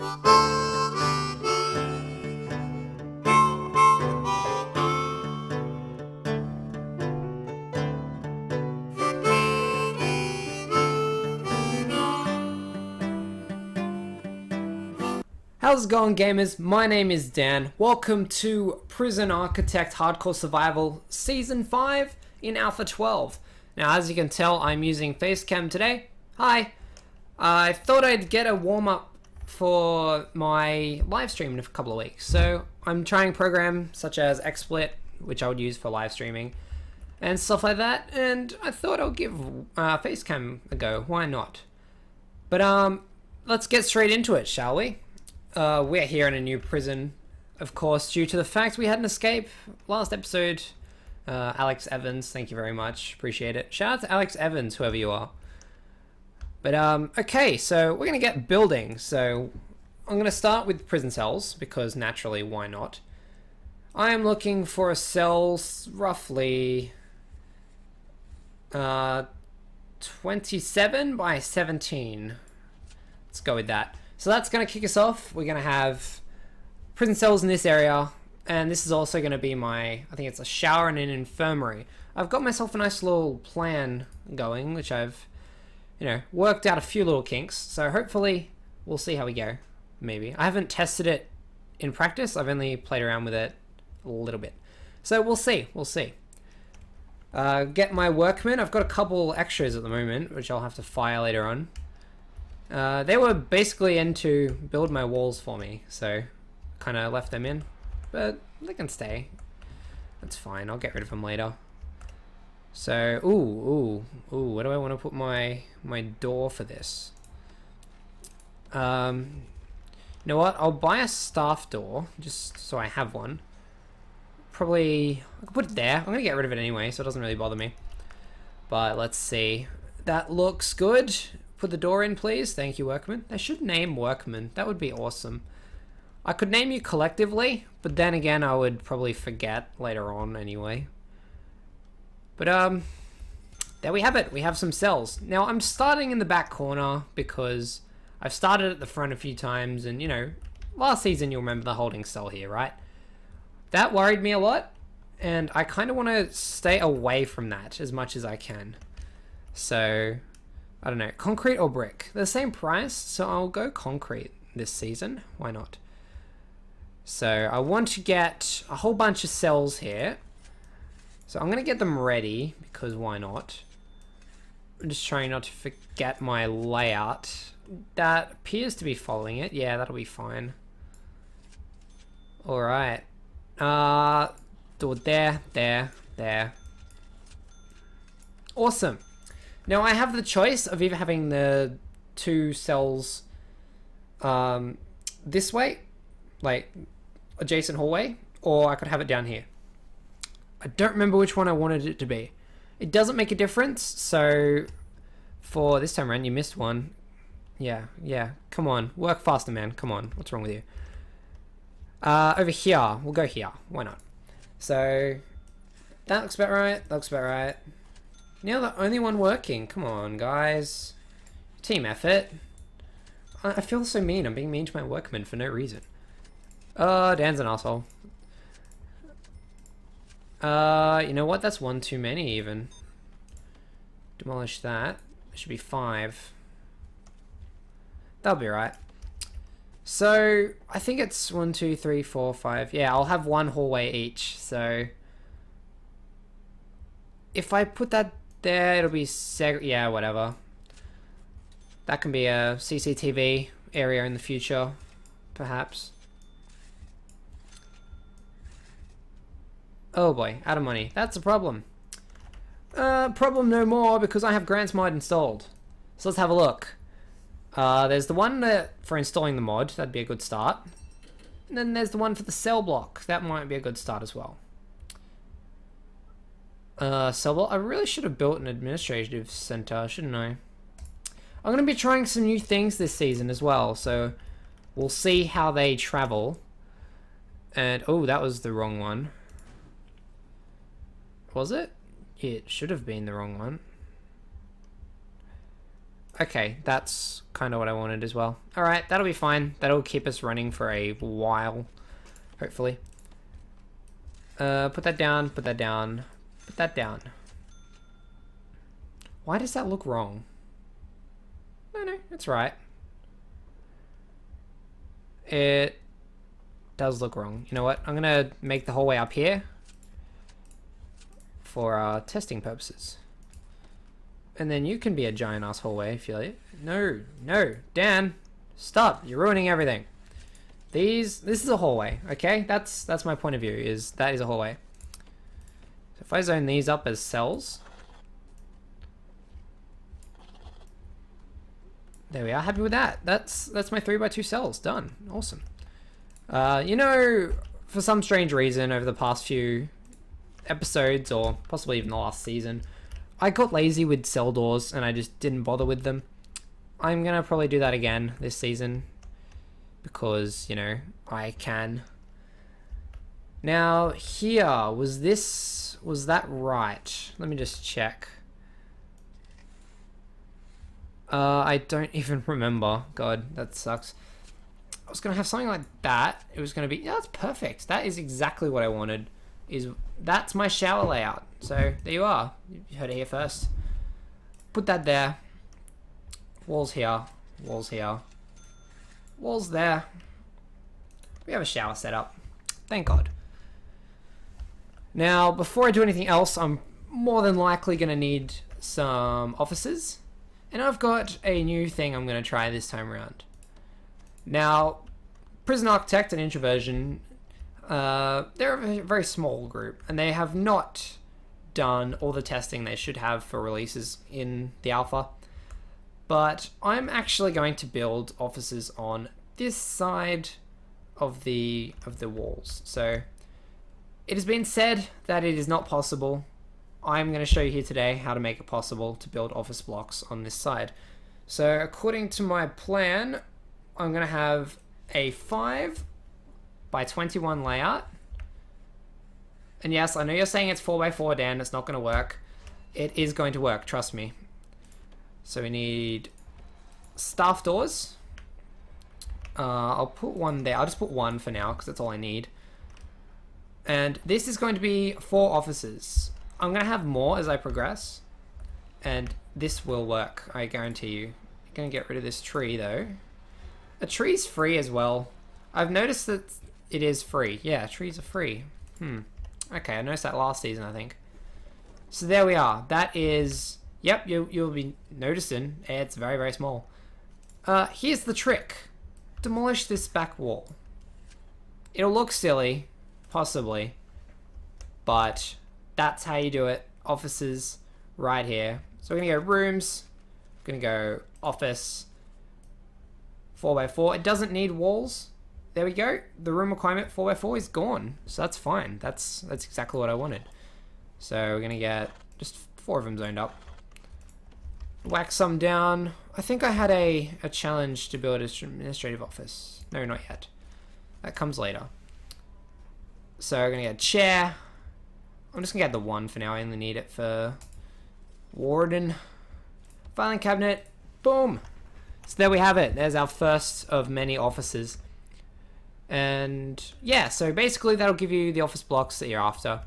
How's it going, gamers? My name is Dan. Welcome to Prison Architect Hardcore Survival Season 5 in Alpha 12. Now, as you can tell, I'm using Facecam today. Hi! I thought I'd get a warm-up for my live stream in a couple of weeks. So, I'm trying programs such as XSplit, which I would use for live streaming, and stuff like that. And I thought I'll give Facecam a go. Why not? But, let's get straight into it, shall we? We're here in a new prison, of course, due to the fact we had an escape last episode. Alex Evans, thank you very much, appreciate it. Shout out to Alex Evans, whoever you are. But okay, so we're gonna get building. So I'm gonna start with prison cells because naturally, why not? I am looking for a cell roughly 27 by 17. Let's go with that. So that's going to kick us off. We're going to have prison cells in this area. And this is also going to be my, I think it's a shower and an infirmary. I've got myself a nice little plan going, which I've, worked out a few little kinks. So hopefully we'll see how we go. Maybe. I haven't tested it in practice. I've only played around with it a little bit. So we'll see. We'll see. Get my workmen. I've got a couple extras at the moment, which I'll have to fire later on. They were basically in to build my walls for me, so kind of left them in, but they can stay. That's fine, I'll get rid of them later. So, ooh, where do I want to put my door for this? You know what, I'll buy a staff door, just so I have one. Probably, I could put it there. I'm going to get rid of it anyway, so it doesn't really bother me. But let's see. That looks good. Put the door in, please. Thank you, workman. They should name workman. That would be awesome. I could name you collectively, but then again, I would probably forget later on anyway. But, there we have it. We have some cells. Now, I'm starting in the back corner because I've started at the front a few times, and, last season you'll remember the holding cell here, right? That worried me a lot, and I kind of want to stay away from that as much as I can. So I don't know, concrete or brick? They're the same price, so I'll go concrete this season. Why not? So I want to get a whole bunch of cells here. So I'm going to get them ready, because why not? I'm just trying not to forget my layout. That appears to be following it. Yeah, that'll be fine. Alright. Do it there, there. Awesome. Now I have the choice of either having the two cells this way, like adjacent hallway, or I could have it down here. I don't remember which one I wanted it to be. It doesn't make a difference, so for this time around you missed one. Yeah, come on, work faster, man, come on, what's wrong with you? Over here, we'll go here, why not? So that looks about right, Now the only one working. Come on, guys. Team effort. I feel so mean. I'm being mean to my workmen for no reason. Dan's an asshole. You know what? That's one too many even. Demolish that. It should be 5. That'll be right. So, I think it's 1, 2, 3, 4, 5. Yeah, I'll have one hallway each. So, if I put that there, it'll be yeah, whatever. That can be a CCTV area in the future, perhaps. Oh boy, out of money. That's a problem. Problem no more, because I have Grant's mod installed. So let's have a look. There's the one for installing the mod. That'd be a good start. And then there's the one for the cell block. That might be a good start as well. Cell block. I really should have built an administrative center, shouldn't I? I'm going to be trying some new things this season as well, so we'll see how they travel. And, oh, that was the wrong one. Was it? It should have been the wrong one. Okay, that's kind of what I wanted as well. All right, that'll be fine. That'll keep us running for a while, hopefully. Put that down, put that down, put that down. Why does that look wrong? No, it's right. It does look wrong. You know what? I'm gonna make the whole way up here for testing purposes. And then you can be a giant ass hallway if you like. No, Dan, stop! You're ruining everything. This is a hallway, okay? That's my point of view. That is a hallway. So if I zone these up as cells, there we are. Happy with that. That's my 3x2 cells done. Awesome. You know, for some strange reason, over the past few episodes, or possibly even the last season, I got lazy with cell doors and I just didn't bother with them. I'm gonna probably do that again this season because, you know, I can. Now here, was that right? Let me just check. I don't even remember. God, that sucks. I was gonna have something like that. It was gonna be, yeah, that's perfect. That is exactly what I wanted. That's my shower layout. So there you are. You heard it here first. Put that there. Walls here. Walls here. Walls there. We have a shower set up. Thank God. Now, before I do anything else, I'm more than likely going to need some offices. And I've got a new thing I'm going to try this time around. Now, Prison Architect and Introversion, they're a very small group, and they have not done all the testing they should have for releases in the alpha. But I'm actually going to build offices on this side of the walls. So it has been said that it is not possible. I'm going to show you here today how to make it possible to build office blocks on this side. So according to my plan, I'm going to have a 5x21 layout. And yes, I know you're saying it's 4x4, Dan. It's not going to work. It is going to work, trust me. So we need staff doors. I'll put one there. I'll just put one for now because that's all I need. And this is going to be 4 offices. I'm going to have more as I progress. And this will work, I guarantee you. I'm going to get rid of this tree though. A tree's free as well. I've noticed that it is free. Yeah, trees are free. Okay, I noticed that last season, I think. So there we are. That is... Yep, you'll be noticing. It's very, very small. Here's the trick. Demolish this back wall. It'll look silly, possibly. But that's how you do it. Offices right here. So we're going to go rooms. We're going to go office. 4x4. It doesn't need walls. There we go. The room requirement 4x4 is gone. So that's fine. That's exactly what I wanted. So we're going to get just 4 of them zoned up. Whack some down. I think I had a challenge to build an administrative office. No, not yet. That comes later. So we're going to get a chair. I'm just going to get the one for now. I only need it for warden. Filing cabinet. Boom. So there we have it. There's our first of many offices. And yeah, so basically that'll give you the office blocks that you're after.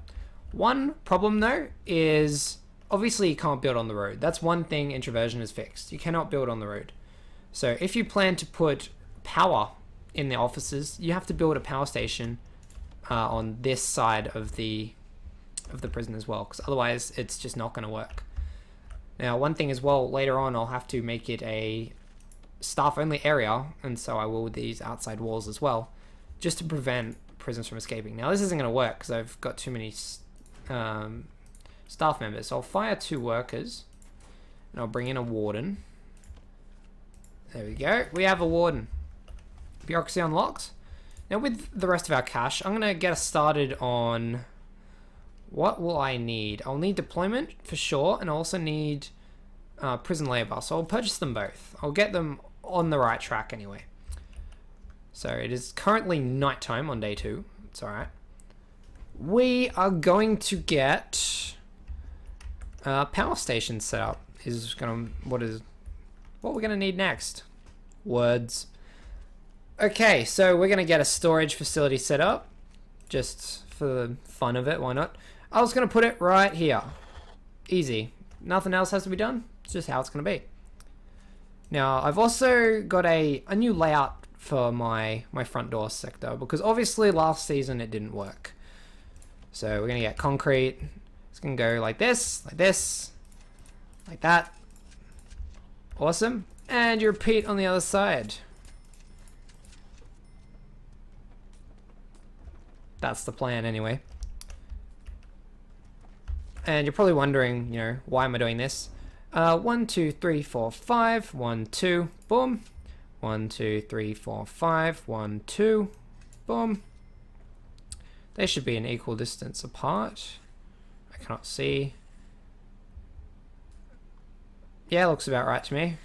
One problem though is obviously you can't build on the road. That's one thing Introversion has fixed. You cannot build on the road. So if you plan to put power in the offices, you have to build a power station on this side of the prison as well, because otherwise it's just not going to work. Now one thing as well, later on I'll have to make it a staff only area, and so I will with these outside walls as well, just to prevent prisoners from escaping. Now this isn't going to work because I've got too many staff members. So I'll fire 2 workers and I'll bring in a warden. There we go. We have a warden. Bureaucracy unlocked. Now with the rest of our cash, I'm going to get us started on what will I need. I'll need deployment for sure, and I also need prison labor. So I'll purchase them both. I'll get them on the right track anyway. So it is currently nighttime on day 2. It's alright. We are going to get power stations set up. Is gonna what we're going to need next. Words. Okay, so we're going to get a storage facility set up. Just for the fun of it, why not? I was going to put it right here. Easy. Nothing else has to be done. It's just how it's going to be. Now, I've also got a new layout for my front door sector, because obviously last season it didn't work. So we're going to get concrete. It's going to go like this, like that. Awesome. And you repeat on the other side. That's the plan anyway. And you're probably wondering, you know, why am I doing this? 1, 2, 3, 4, 5. 1, 2. Boom. 1, 2, 3, 4, 5. 1, 2. Boom. They should be an equal distance apart. I cannot see. Yeah, looks about right to me.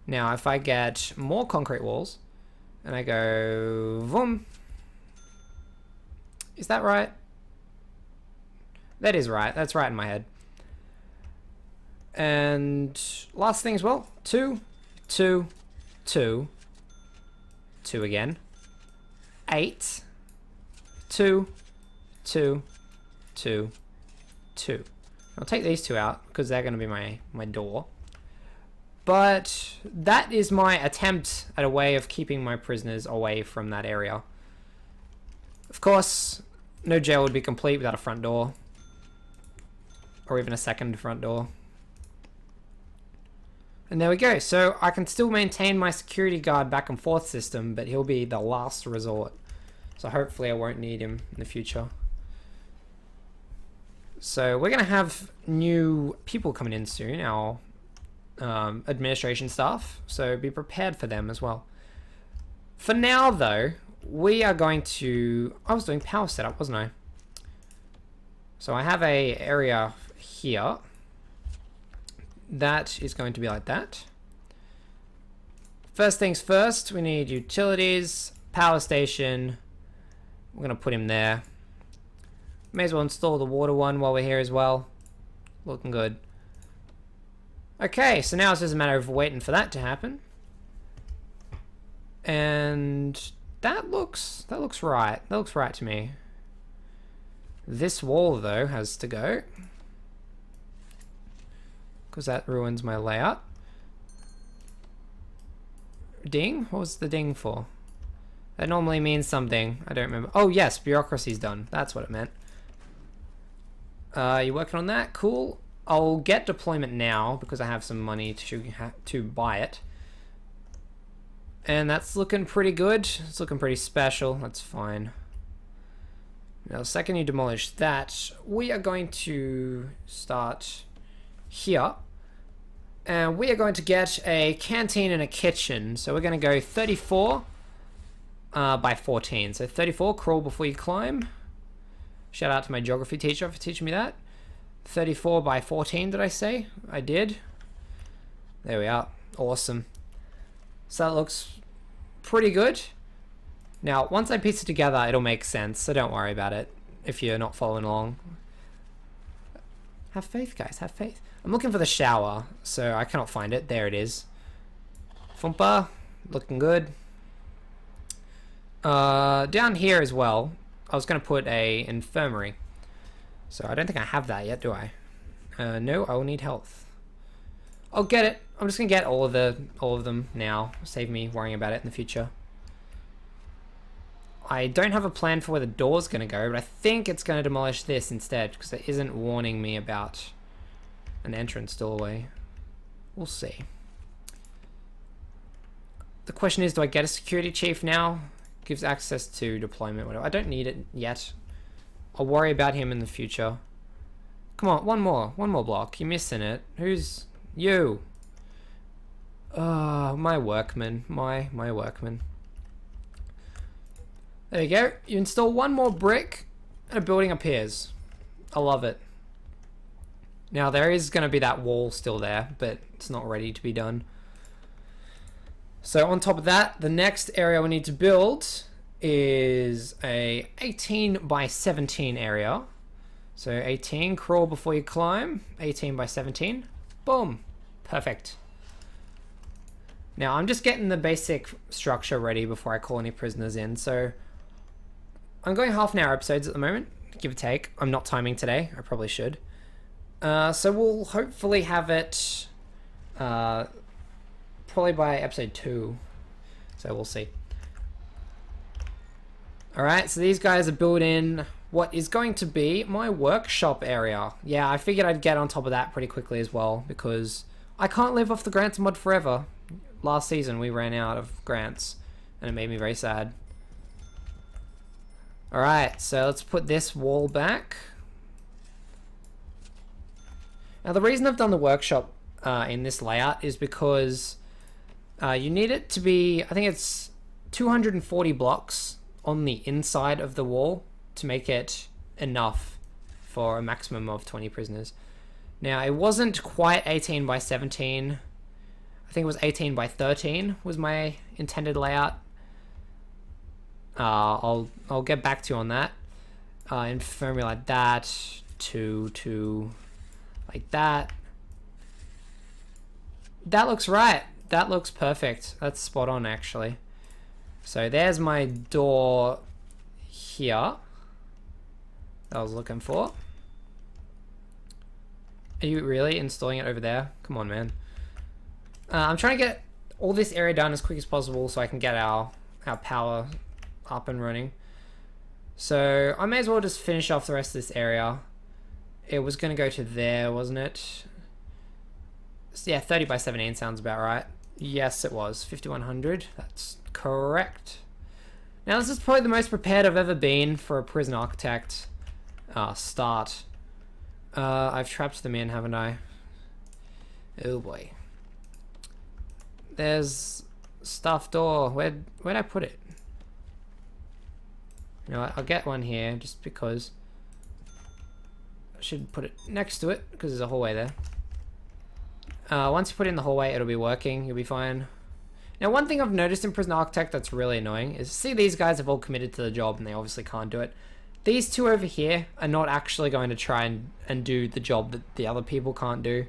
Now, if I get more concrete walls, and I go, boom. Is that right? That is right. That's right in my head. And last thing as well. 2, 2, 2. 2 again. 8. 2, 2, 2, 2. I'll take these two out because they're going to be my door. But that is my attempt at a way of keeping my prisoners away from that area. Of course, no jail would be complete without a front door. Or even a second front door. And there we go. So I can still maintain my security guard back and forth system, but he'll be the last resort. So hopefully I won't need him in the future. So we're going to have new people coming in soon, our administration staff. So be prepared for them as well. For now though, we are going to... I was doing power setup, wasn't I? So I have a area here. That is going to be like that. First things first, we need utilities, power station. We're going to put him there. May as well install the water one while we're here as well. Looking good. Okay, so now it's just a matter of waiting for that to happen. And that looks right. That looks right to me. This wall though has to go, because that ruins my layout. Ding? What was the ding for? That normally means something. I don't remember. Oh yes, bureaucracy's done. That's what it meant. You working on that? Cool. I'll get deployment now because I have some money to buy it. And that's looking pretty good. It's looking pretty special. That's fine. Now, the second you demolish that, we are going to start here. And we are going to get a canteen and a kitchen. So we're going to go 34 by 14. So 34, crawl before you climb. Shout out to my geography teacher for teaching me that. 34 by 14, did I say? I did. There we are. Awesome. So that looks pretty good. Now, once I piece it together, it'll make sense, so don't worry about it if you're not following along. Have faith, guys, have faith. I'm looking for the shower, so I cannot find it. There it is. Fumpa, looking good. Down here as well, I was going to put a infirmary. So I don't think I have that yet, do I? No, I will need health. I'll get it. I'm just going to get all of them now. Save me worrying about it in the future. I don't have a plan for where the door's going to go, but I think it's going to demolish this instead because it isn't warning me about an entrance doorway. We'll see. The question is, do I get a security chief now? Gives access to deployment, whatever. I don't need it yet. I'll worry about him in the future. Come on, one more block. You're missing it. Who's you? My workman, my workman. There you go. You install one more brick and a building appears. I love it. Now there is going to be that wall still there, but it's not ready to be done. So on top of that, the next area we need to build is a 18 by 17 area. So 18, crawl before you climb. 18 by 17. Boom. Perfect. Now I'm just getting the basic structure ready before I call any prisoners in. So I'm going half an hour episodes at the moment, give or take. I'm not timing today. I probably should. So we'll hopefully have it probably by episode 2. So we'll see. Alright, so these guys are building what is going to be my workshop area. Yeah, I figured I'd get on top of that pretty quickly as well, because I can't live off the grants mod forever. Last season we ran out of grants, and it made me very sad. Alright, so let's put this wall back. Now the reason I've done the workshop in this layout is because you need it to be, I think it's 240 blocks on the inside of the wall to make it enough for a maximum of 20 prisoners. Now it wasn't quite 18 by 17. I think it was 18 by 13 was my intended layout. I'll get back to you on that. Infirmary like that, to like that. That looks right. That looks perfect. That's spot on actually. So there's my door here that I was looking for. Are you really installing it over there? Come on, man. I'm trying to get all this area done as quick as possible so I can get our power up and running. So I may as well just finish off the rest of this area. It was going to go to there, wasn't it? Yeah, 30 by 17 sounds about right. Yes, it was. 5100. That's correct. Now this is probably the most prepared I've ever been for a prison architect start. I've trapped them in, haven't I? Oh boy. There's stuff door. Where'd I put it? You know what? I'll get one here just because. I should put it next to it because there's a hallway there. Once you put it in the hallway, it'll be working. You'll be fine. Now, one thing I've noticed in Prison Architect that's really annoying is, see, these guys have all committed to the job and they obviously can't do it. These two over here are not actually going to try and do the job that the other people can't do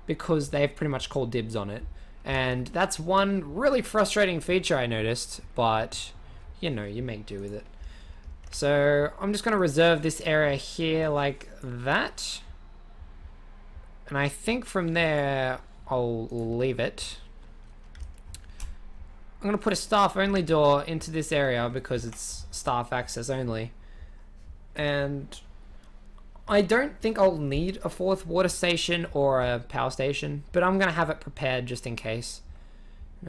because they've pretty much called dibs on it. And that's one really frustrating feature I noticed, but, you know, you make do with it. So, I'm just going to reserve this area here like that. And I think from there, I'll leave it. I'm going to put a staff-only door into this area because it's staff access only. And I don't think I'll need a 4th water station or a power station, but I'm going to have it prepared just in case.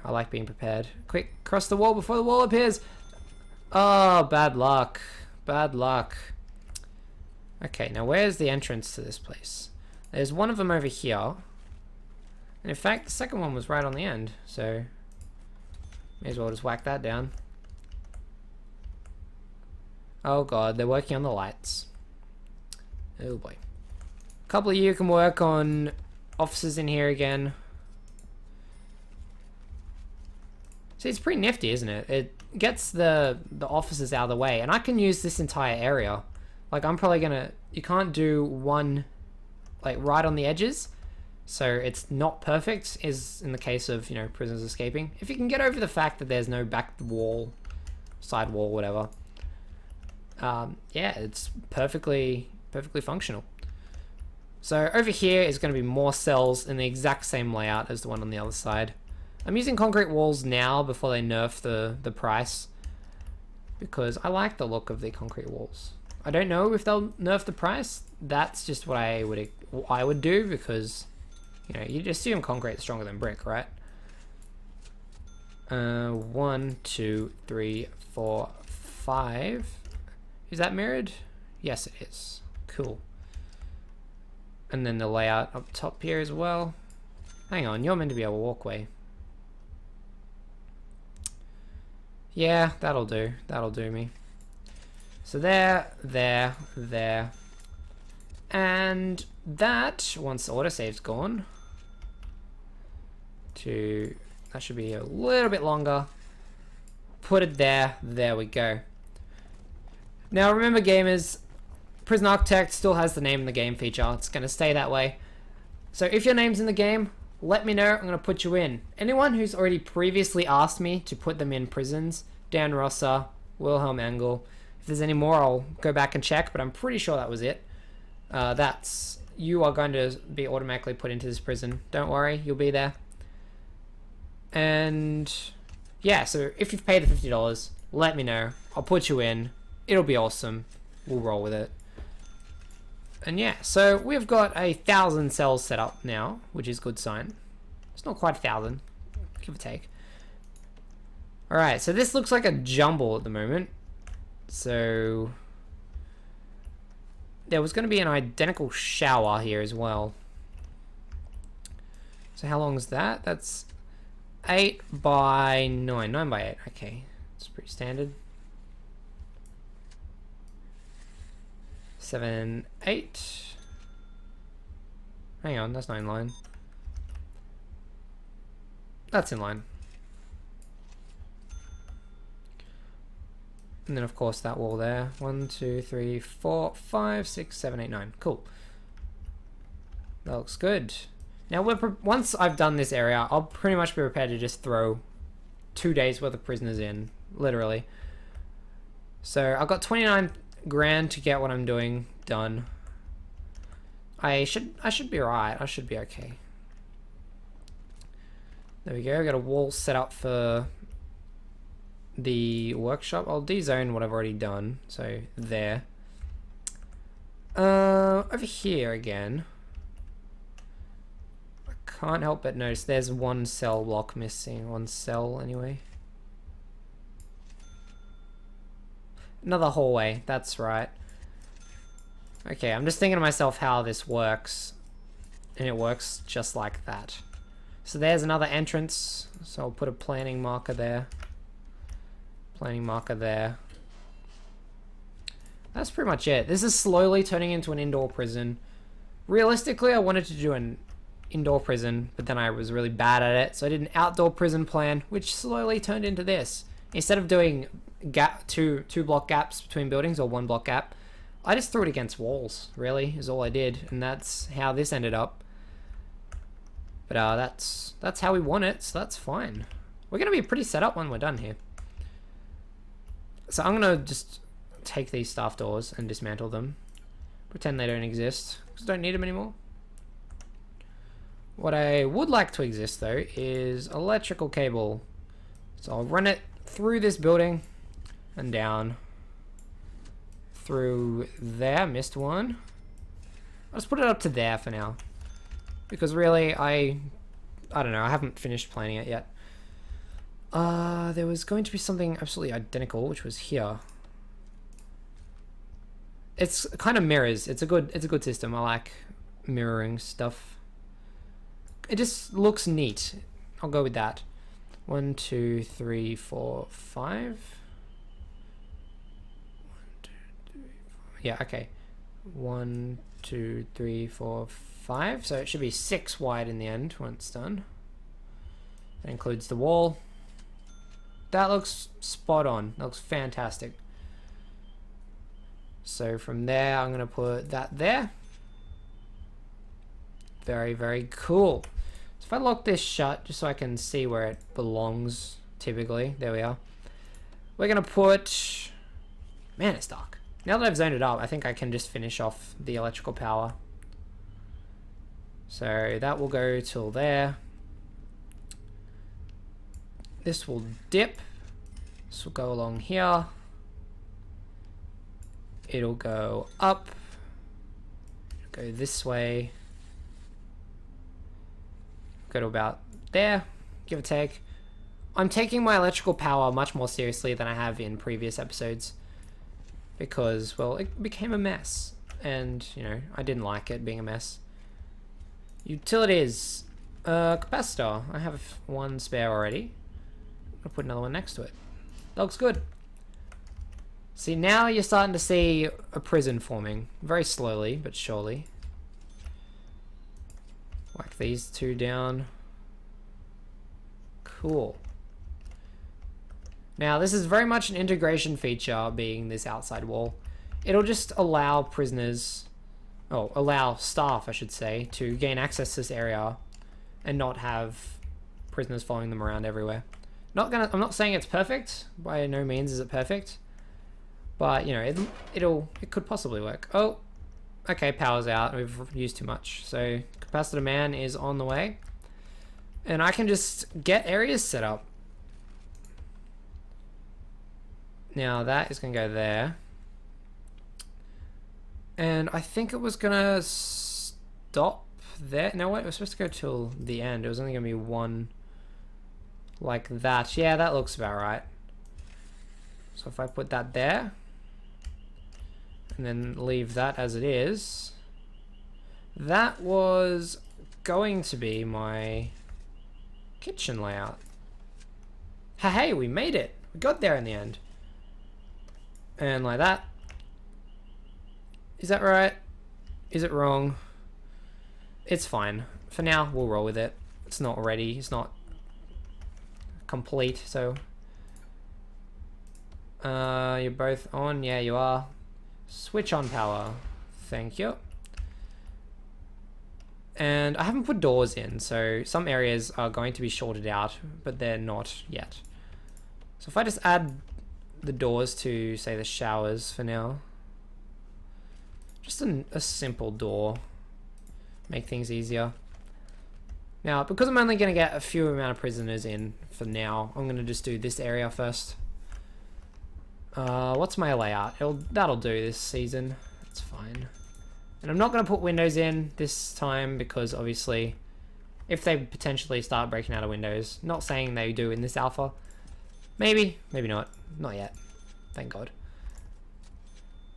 I like being prepared. Quick, cross the wall before the wall appears. Oh, bad luck. Bad luck. Okay, now where's the entrance to this place? There's one of them over here. And in fact, the second one was right on the end, so may as well just whack that down. Oh god, they're working on the lights. Oh boy. A couple of you can work on offices in here again. See, it's pretty nifty, isn't it? It gets the offices out of the way, and I can use this entire area. Like, I'm probably gonna... You can't do one, like, right on the edges, so it's not perfect, is in the case of, you know, prisoners escaping. If you can get over the fact that there's no back wall, side wall, whatever, yeah, it's perfectly functional. So over here is going to be more cells in the exact same layout as the one on the other side. I'm using concrete walls now before they nerf the price, because I like the look of the concrete walls. I don't know if they'll nerf the price. That's just what I would do, because, you know, you'd assume concrete's stronger than brick, right? 1, 2, 3, 4, 5. Is that mirrored? Yes, it is. Cool. And then the layout up top here as well. Hang on, you're meant to be a walkway. Yeah, that'll do. That'll do me. So there. And that, once the autosave's gone, that should be a little bit longer. Put it there. There we go. Now remember, gamers, Prison Architect still has the name in the game feature. It's going to stay that way. So if your name's in the game, let me know. I'm going to put you in. Anyone who's already previously asked me to put them in prisons, Dan Rosser, Wilhelm Engel. If there's any more, I'll go back and check, but I'm pretty sure that was it. You are going to be automatically put into this prison. Don't worry, you'll be there. And yeah, so if you've paid the $50, let me know. I'll put you in. It'll be awesome. We'll roll with it. And yeah, so we've got 1,000 cells set up now, which is a good sign. It's not quite 1,000, give or take. Alright, so this looks like a jumble at the moment. So there was going to be an identical shower here as well. So how long is that? That's 8 by 9. 9 by 8. Okay, it's pretty standard. 7, 8. Hang on, that's not in line. That's in line. And then of course that wall there. 1, 2, 3, 4, 5, 6, 7, 8, 9. Cool. That looks good. Now once I've done this area, I'll pretty much be prepared to just throw 2 days worth of prisoners in, literally. So I've got 29 grand to get what I'm doing done. I should be right. I should be okay. There we go. Got a wall set up for the workshop. I'll de-zone what I've already done. So there. Over here again. I can't help but notice there's one cell block missing. One cell anyway. Another hallway, that's right. Okay, I'm just thinking to myself how this works. And it works just like that. So there's another entrance. So I'll put a planning marker there. Planning marker there. That's pretty much it. This is slowly turning into an indoor prison. Realistically, I wanted to do an indoor prison, but then I was really bad at it. So I did an outdoor prison plan, which slowly turned into this. Instead of doing two block gaps between buildings, or 1 block gap, I just threw it against walls, really, is all I did. And that's how this ended up. But that's how we want it, so that's fine. We're going to be pretty set up when we're done here. So I'm going to just take these staff doors and dismantle them. Pretend they don't exist, because I don't need them anymore. What I would like to exist, though, is electrical cable. So I'll run it through this building and down. Through there, missed one. I'll just put it up to there for now. Because really, I don't know, I haven't finished planning it yet. There was going to be something absolutely identical, which was here. It's kind of mirrors. It's a good system. I like mirroring stuff. It just looks neat. I'll go with that. 1, 2, 3, 4, 5. 1, 2, 3, 4. Yeah, okay. 1, 2, 3, 4, 5. So it should be 6 wide in the end when it's done. That includes the wall. That looks spot on. That looks fantastic. So from there, I'm going to put that there. Very, very cool. So if I lock this shut, just so I can see where it belongs, typically. There we are. We're going to put... Man, it's dark. Now that I've zoned it up, I think I can just finish off the electrical power. So that will go till there. This will dip. This will go along here. It'll go up. Go this way. Go to about there, give or take. I'm taking my electrical power much more seriously than I have in previous episodes. Because, well, it became a mess. And, you know, I didn't like it being a mess. Utilities. Capacitor. I have one spare already. I'll put another one next to it. That looks good. See, now you're starting to see a prison forming. Very slowly, but surely. Whack these two down. Cool. Now, this is very much an integration feature, being this outside wall. It'll just allow prisoners... Oh, allow staff, I should say, to gain access to this area and not have prisoners following them around everywhere. I'm not saying it's perfect. By no means is it perfect, but you know, it could possibly work. Oh, okay, power's out. We've used too much. So capacitor man is on the way, and I can just get areas set up. Now that is gonna go there, and I think it was gonna stop there. No, wait, it was supposed to go till the end. It was only gonna be one. Like that. Yeah, that looks about right. So if I put that there and then leave that as it is, that was going to be my kitchen layout. Hey, we made it. We got there in the end. And like that. Is that right? Is it wrong? It's fine. For now, we'll roll with it. It's not ready. It's not complete, so you're both on. Yeah, you are. Switch on power. Thank you. And I haven't put doors in, so some areas are going to be shorted out, but they're not yet. So if I just add the doors to, say, the showers for now, just a simple door, make things easier. Now, because I'm only going to get a few amount of prisoners in for now, I'm going to just do this area first. What's my layout? That'll do this season. That's fine. And I'm not going to put windows in this time because obviously if they potentially start breaking out of windows, not saying they do in this alpha. Maybe, maybe not. Not yet. Thank God.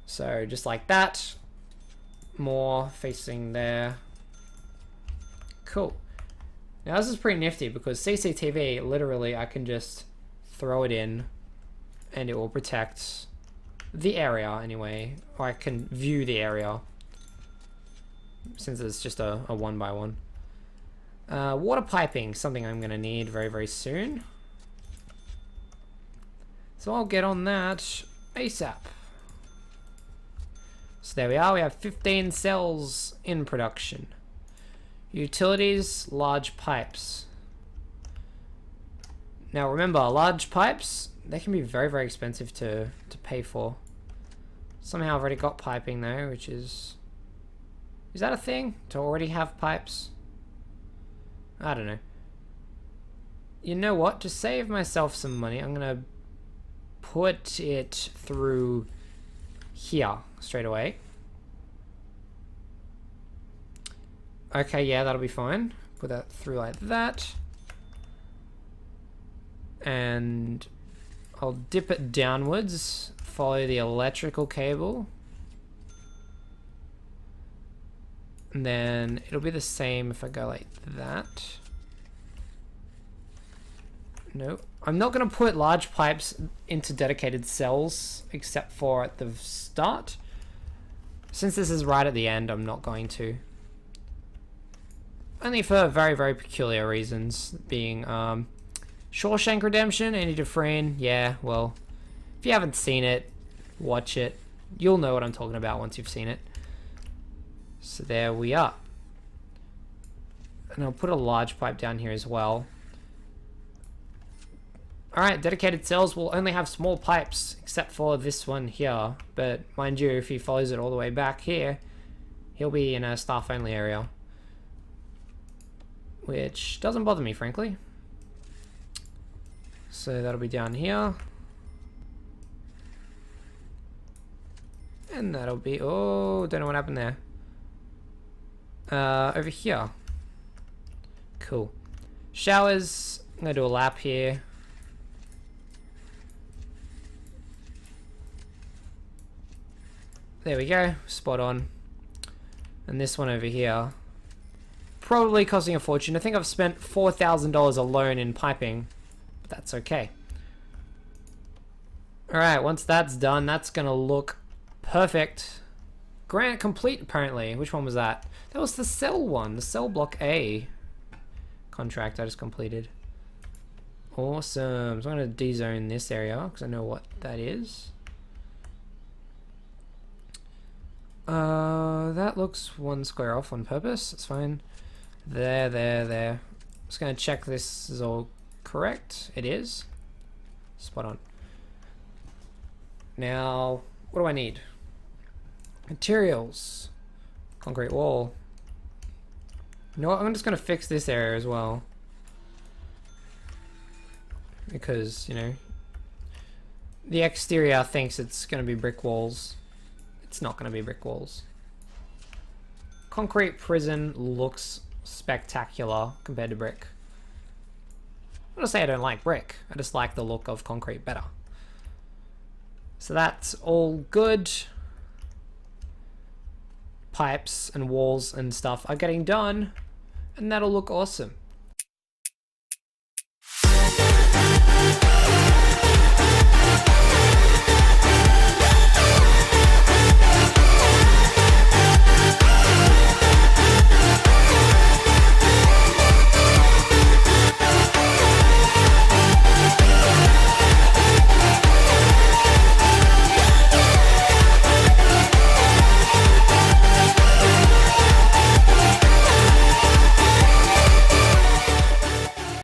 So just like that. More facing there. Cool. Now this is pretty nifty because CCTV, literally I can just throw it in and it will protect the area anyway, or I can view the area since it's just a 1x1. Water piping, something I'm going to need very, very soon. So I'll get on that ASAP. So there we are, we have 15 cells in production. Utilities, large pipes. Now remember, large pipes, they can be very, very expensive to pay for. Somehow I've already got piping though, which is that a thing? To already have pipes? I don't know. You know what? To save myself some money, I'm gonna put it through here straight away. Okay, yeah, that'll be fine. Put that through like that. And I'll dip it downwards, follow the electrical cable. And then it'll be the same if I go like that. No, I'm not going to put large pipes into dedicated cells except for at the start. Since this is right at the end, I'm not going to. Only for very, very peculiar reasons, being Shawshank Redemption, Andy Dufresne. Yeah, well, if you haven't seen it, watch it. You'll know what I'm talking about once you've seen it. So there we are. And I'll put a large pipe down here as well. Alright, dedicated cells will only have small pipes, except for this one here. But mind you, if he follows it all the way back here, he'll be in a staff-only area. Which doesn't bother me, frankly. So that'll be down here. And that'll be... oh, don't know what happened there. Over here. Cool. Showers. I'm going to do a lap here. There we go. Spot on. And this one over here. Probably costing a fortune. I think I've spent $4,000 alone in piping. But that's okay. Alright, once that's done, that's going to look perfect. Grant complete, apparently. Which one was that? That was the cell one. The cell block A contract I just completed. Awesome. So I'm going to de-zone this area because I know what that is. That looks one square off on purpose. It's fine. There. Just gonna check this is all correct. It is. Spot on. Now, what do I need? Materials. Concrete wall. You know what? I'm just gonna fix this area as well. Because, you know, the exterior thinks it's gonna be brick walls. It's not gonna be brick walls. Concrete prison looks spectacular compared to brick. I'm not gonna say I don't like brick. I just like the look of concrete better. So that's all good. Pipes and walls and stuff are getting done, and that'll look awesome.